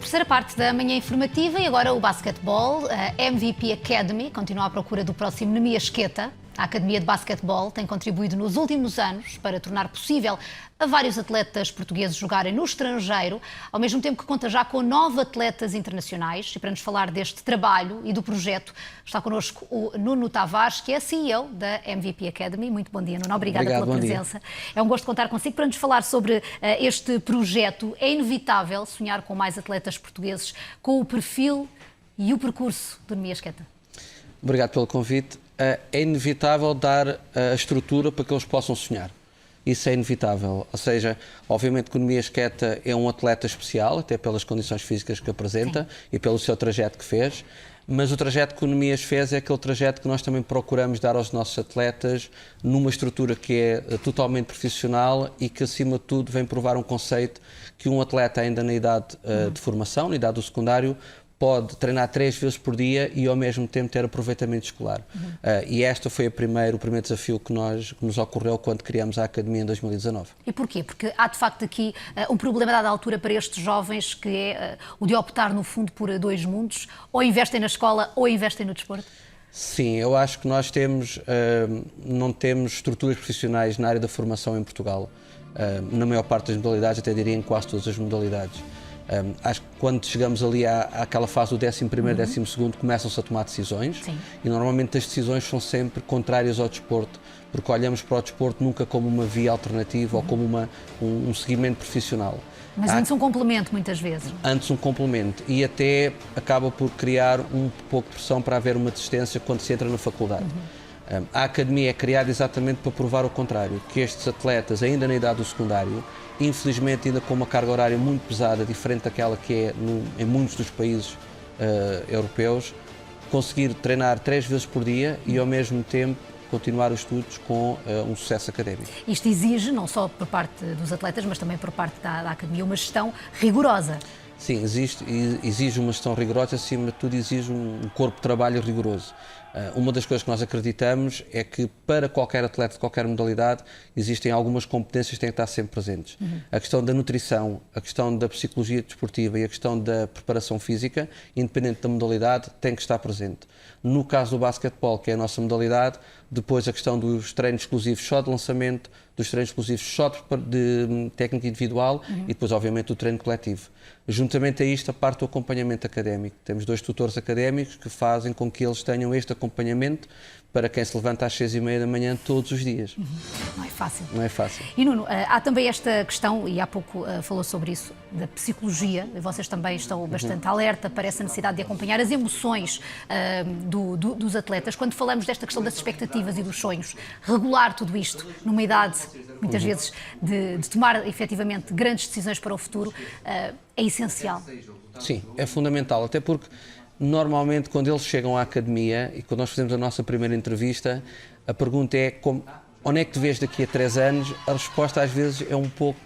Terceira parte da manhã informativa e agora o basquetebol. A MVP Academy continua à procura do próximo Nemias Queta. A Academia de Basquetebol tem contribuído nos últimos anos para tornar possível a vários atletas portugueses jogarem no estrangeiro, ao mesmo tempo que conta já com 9 atletas internacionais. E para nos falar deste trabalho e do projeto está connosco o Nuno Tavares, que é CEO da MVP Academy. Muito bom dia, Nuno. Obrigada pela presença. É um gosto contar consigo para nos falar sobre este projeto. É inevitável sonhar com mais atletas portugueses com o perfil e o percurso do Nemias Queta? Obrigado pelo convite. É inevitável dar a estrutura para que eles possam sonhar. Isso é inevitável. Ou seja, obviamente que o Nemias Queta é um atleta especial, até pelas condições físicas que apresenta. Sim. E pelo seu trajeto que fez. Mas o trajeto que o Nemias fez é aquele trajeto que nós também procuramos dar aos nossos atletas numa estrutura que é totalmente profissional e que, acima de tudo, vem provar um conceito que um atleta ainda na idade de formação, na idade do secundário, pode treinar 3 vezes por dia e ao mesmo tempo ter aproveitamento escolar. E este foi o primeiro desafio que nos ocorreu quando criamos a Academia em 2019. E porquê? Porque há de facto aqui um problema dada altura para estes jovens que é o de optar no fundo por 2 mundos, ou investem na escola ou investem no desporto? Sim, eu acho que nós não temos estruturas profissionais na área da formação em Portugal. Na maior parte das modalidades, até diria em quase todas as modalidades. Acho que quando chegamos ali àquela fase do 11º, 12º, começam-se a tomar decisões. Sim. E normalmente as decisões são sempre contrárias ao desporto, porque olhamos para o desporto nunca como uma via alternativa ou como um seguimento profissional. Mas antes um complemento, muitas vezes. Antes um complemento e até acaba por criar um pouco de pressão para haver uma desistência quando se entra na faculdade. A Academia é criada exatamente para provar o contrário, que estes atletas, ainda na idade do secundário, infelizmente ainda com uma carga horária muito pesada, diferente daquela que é em muitos dos países europeus, conseguir treinar 3 vezes por dia e ao mesmo tempo continuar os estudos com um sucesso académico. Isto exige, não só por parte dos atletas, mas também por parte da Academia, uma gestão rigorosa. Sim, exige uma gestão rigorosa, acima de tudo exige um corpo de trabalho rigoroso. Uma das coisas que nós acreditamos é que para qualquer atleta de qualquer modalidade existem algumas competências que têm que estar sempre presentes. A questão da nutrição, a questão da psicologia desportiva e a questão da preparação física, independente da modalidade, tem que estar presente. No caso do basquetebol, que é a nossa modalidade, depois a questão dos treinos exclusivos só de lançamento, dos treinos exclusivos só de técnica individual e depois, obviamente, o treino coletivo. Juntamente a isto, a parte do acompanhamento académico. Temos 2 tutores académicos que fazem com que eles tenham este acompanhamento para quem se levanta às 6h30 da manhã todos os dias. Não é fácil. Não é fácil. E Nuno, há também esta questão, e há pouco falou sobre isso, da psicologia. Vocês também estão bastante alerta para essa necessidade de acompanhar as emoções dos atletas. Quando falamos desta questão das expectativas e dos sonhos, regular tudo isto numa idade, muitas vezes, de tomar efetivamente grandes decisões para o futuro, é essencial. Sim, é fundamental, até porque normalmente quando eles chegam à Academia e quando nós fazemos a nossa primeira entrevista, a pergunta é onde é que te vês daqui a 3 anos? A resposta às vezes é um pouco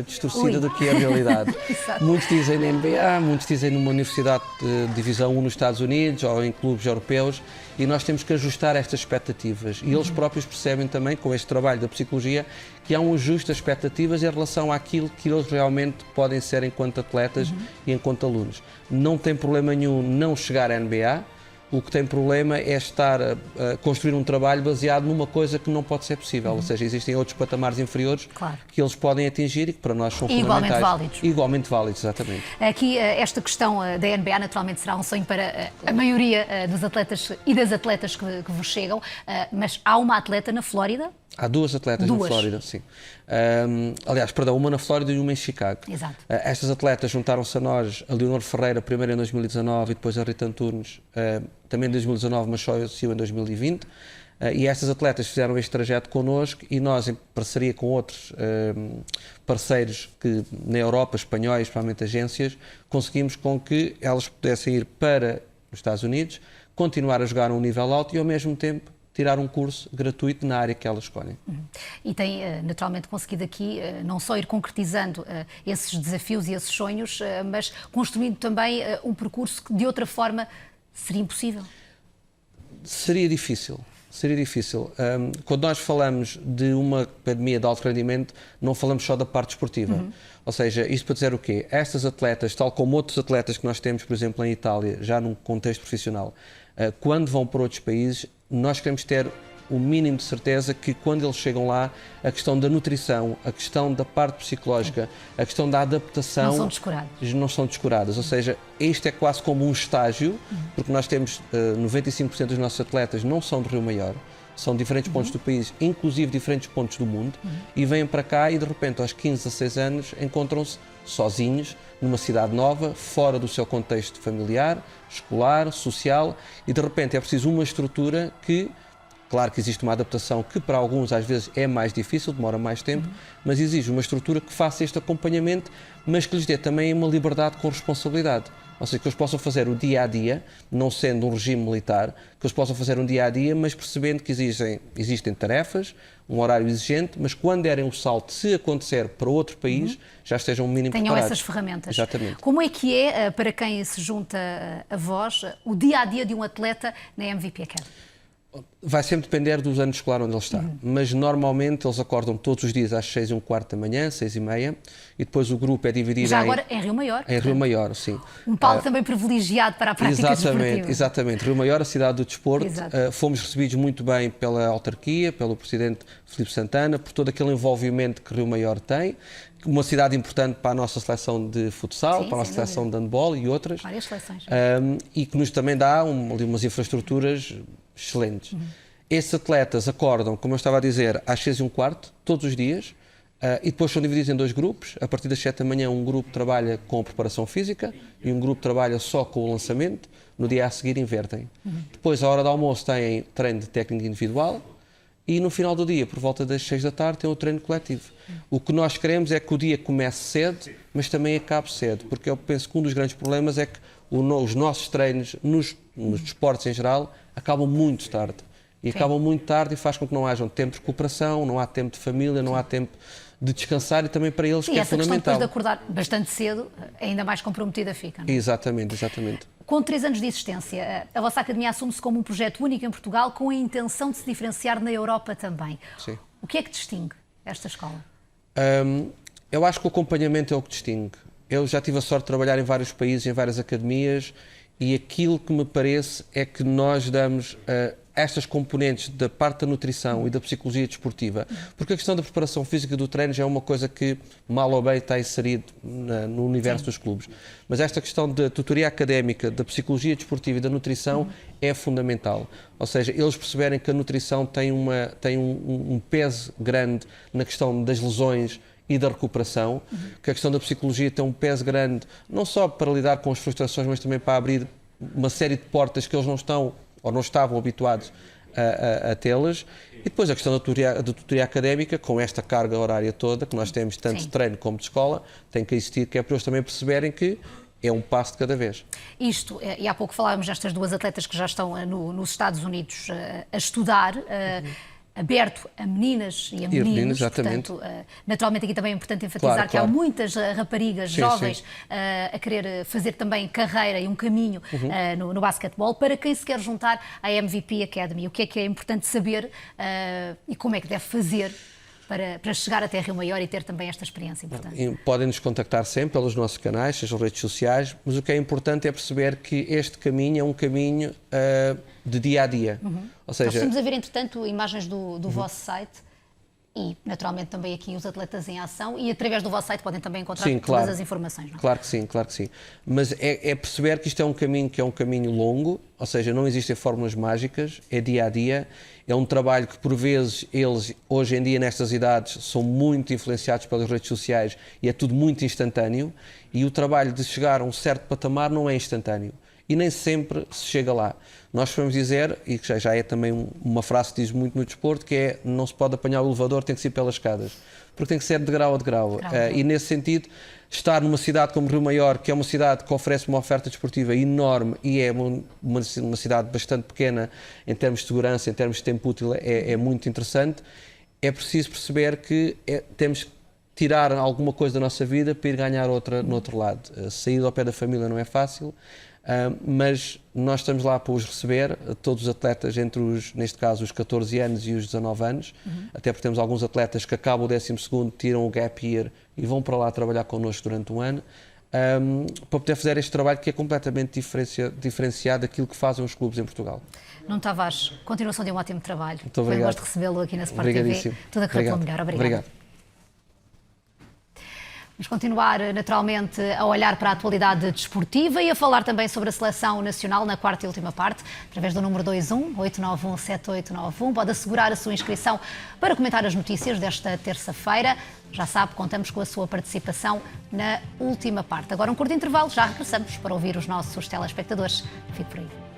distorcida do que é a realidade. Muitos dizem na NBA, muitos dizem numa universidade de divisão 1 nos Estados Unidos ou em clubes europeus e nós temos que ajustar estas expectativas e eles próprios percebem também com este trabalho da psicologia que há um ajuste das expectativas em relação àquilo que eles realmente podem ser enquanto atletas e enquanto alunos. Não tem problema nenhum não chegar à NBA. O que tem problema é estar a construir um trabalho baseado numa coisa que não pode ser possível. Ou seja, existem outros patamares inferiores que eles podem atingir e que para nós são fundamentais. Igualmente válidos. Igualmente válidos, exatamente. Aqui, esta questão da NBA naturalmente será um sonho para a maioria dos atletas e das atletas que vos chegam, mas há uma atleta na Flórida? Há 2 atletas na Flórida, sim. Aliás, perdão, uma na Flórida e uma em Chicago. Exato. Estas atletas juntaram-se a nós, a Leonor Ferreira, primeiro em 2019 e depois a Rita Antunes, também em 2019, mas só saiu em 2020. E estas atletas fizeram este trajeto connosco e nós, em parceria com outros parceiros que na Europa, espanhóis, principalmente agências, conseguimos com que elas pudessem ir para os Estados Unidos, continuar a jogar a um nível alto e ao mesmo tempo tirar um curso gratuito na área que elas escolhem. E tem naturalmente conseguido aqui não só ir concretizando esses desafios e esses sonhos, mas construindo também um percurso que de outra forma seria impossível. Seria difícil. Seria difícil. Quando nós falamos de uma academia de alto rendimento, não falamos só da parte esportiva. Ou seja, isto para dizer o quê? Estas atletas, tal como outros atletas que nós temos, por exemplo, em Itália, já num contexto profissional, quando vão para outros países, nós queremos ter o mínimo de certeza que quando eles chegam lá, a questão da nutrição, a questão da parte psicológica, a questão da adaptação... Não são descuradas. Não são descuradas. Ou seja, isto é quase como um estágio, porque nós temos 95% dos nossos atletas não são de Rio Maior, são de diferentes pontos do país, inclusive diferentes pontos do mundo, e vêm para cá e de repente aos 15, 16 anos encontram-se sozinhos, numa cidade nova, fora do seu contexto familiar, escolar, social, e de repente é preciso uma estrutura que... Claro que existe uma adaptação que para alguns às vezes é mais difícil, demora mais tempo, mas exige uma estrutura que faça este acompanhamento, mas que lhes dê também uma liberdade com responsabilidade. Ou seja, que eles possam fazer o dia-a-dia, não sendo um regime militar, que eles possam fazer um dia-a-dia, mas percebendo que existem tarefas, um horário exigente, mas quando derem o salto, se acontecer para outro país, já estejam um mínimo Tenham preparados. essas ferramentas. Exatamente. Como é que é, para quem se junta a vós, o dia-a-dia de um atleta na MVP Academy? Vai sempre depender dos anos escolar onde ele está, mas normalmente eles acordam todos os dias às 6h15 da manhã, 6h30, e depois o grupo é dividido Já agora em Rio Maior. em Rio Maior, sim. Um palco também privilegiado para a prática desportiva. Exatamente. Rio Maior, a cidade do desporto. Fomos recebidos muito bem pela autarquia, pelo presidente Filipe Santana, por todo aquele envolvimento que Rio Maior tem. Uma cidade importante para a nossa seleção de futsal, para a nossa seleção de handball e outras. Várias seleções. E que nos também dá ali umas infraestruturas excelentes. Esses atletas acordam, como eu estava a dizer, às 6h15, todos os dias, e depois são divididos em dois grupos. A partir das 7 da manhã, um grupo trabalha com a preparação física e um grupo trabalha só com o lançamento. No dia a seguir, invertem. Depois, à hora do almoço, têm treino de técnica individual. E no final do dia, por volta das 6 da tarde, tem o treino coletivo. O que nós queremos é que o dia comece cedo, mas também acabe cedo, porque eu penso que um dos grandes problemas é que os nossos treinos, nos desportos em geral, acabam muito tarde. E acabam muito tarde e faz com que não haja tempo de recuperação, não há tempo de família, não há tempo de descansar, e também para eles que é fundamental. E essa questão depois de acordar bastante cedo, ainda mais comprometida fica, não é? Exatamente. Com 3 anos de existência, a vossa academia assume-se como um projeto único em Portugal, com a intenção de se diferenciar na Europa também. Sim. O que é que distingue esta escola? Eu acho que o acompanhamento é o que distingue. Eu já tive a sorte de trabalhar em vários países, em várias academias, e aquilo que me parece é que nós damos estas componentes da parte da nutrição e da psicologia desportiva, porque a questão da preparação física do treino já é uma coisa que, mal ou bem, está inserido no universo dos clubes. Mas esta questão da tutoria académica, da psicologia desportiva e da nutrição é fundamental. Ou seja, eles perceberem que a nutrição tem um peso grande na questão das lesões e da recuperação, que a questão da psicologia tem um peso grande, não só para lidar com as frustrações, mas também para abrir uma série de portas que eles não estão ou não estavam habituados a tê-las. E depois a questão da tutoria académica, com esta carga horária toda, que nós temos tanto de treino como de escola, tem que existir, que é para eles também perceberem que é um passo de cada vez. Isto, e há pouco falávamos destas duas atletas que já estão nos Estados Unidos a estudar, aberto a meninas e a meninos, portanto, naturalmente aqui também é importante enfatizar que há muitas raparigas jovens a querer fazer também carreira e um caminho no basquetebol. Para quem se quer juntar à MVP Academy, o que é importante saber e como é que deve fazer para chegar até Rio Maior e ter também esta experiência importante? Podem nos contactar sempre pelos nossos canais, seja as redes sociais, mas o que é importante é perceber que este caminho é um caminho de dia a dia. Ou seja, nós estamos a ver, entretanto, imagens do vosso site e, naturalmente, também aqui os atletas em ação, e através do vosso site podem também encontrar todas as informações, não é? Claro que sim. Mas é perceber que isto é um caminho que é um caminho longo, ou seja, não existem fórmulas mágicas, é dia a dia, é um trabalho que, por vezes, eles, hoje em dia, nestas idades, são muito influenciados pelas redes sociais e é tudo muito instantâneo, e o trabalho de chegar a um certo patamar não é instantâneo. E nem sempre se chega lá. Nós podemos dizer, e que já é também uma frase que diz muito no desporto, que é: não se pode apanhar o elevador, tem que ser pelas escadas. Porque tem que ser de grau a degrau. E nesse sentido, estar numa cidade como Rio Maior, que é uma cidade que oferece uma oferta desportiva enorme e é uma cidade bastante pequena em termos de segurança, em termos de tempo útil, é muito interessante. É preciso perceber que temos que tirar alguma coisa da nossa vida para ir ganhar outra no outro lado. Sair ao pé da família não é fácil. mas nós estamos lá para os receber, todos os atletas entre os, neste caso, os 14 anos e os 19 anos, até porque temos alguns atletas que acabam o 12º, tiram o gap year e vão para lá trabalhar connosco durante um ano, para poder fazer este trabalho que é completamente diferenciado daquilo que fazem os clubes em Portugal. Nuno Tavares, continuação de um ótimo trabalho. Muito obrigado. Foi um gosto recebê-lo aqui na Sport TV. Tudo a correr pelo melhor. Obrigado. Vamos continuar, naturalmente, a olhar para a atualidade desportiva e a falar também sobre a seleção nacional na quarta e última parte, através do número 21-891-7891. Pode assegurar a sua inscrição para comentar as notícias desta terça-feira. Já sabe, contamos com a sua participação na última parte. Agora um curto intervalo, já regressamos para ouvir os nossos telespectadores. Fique por aí.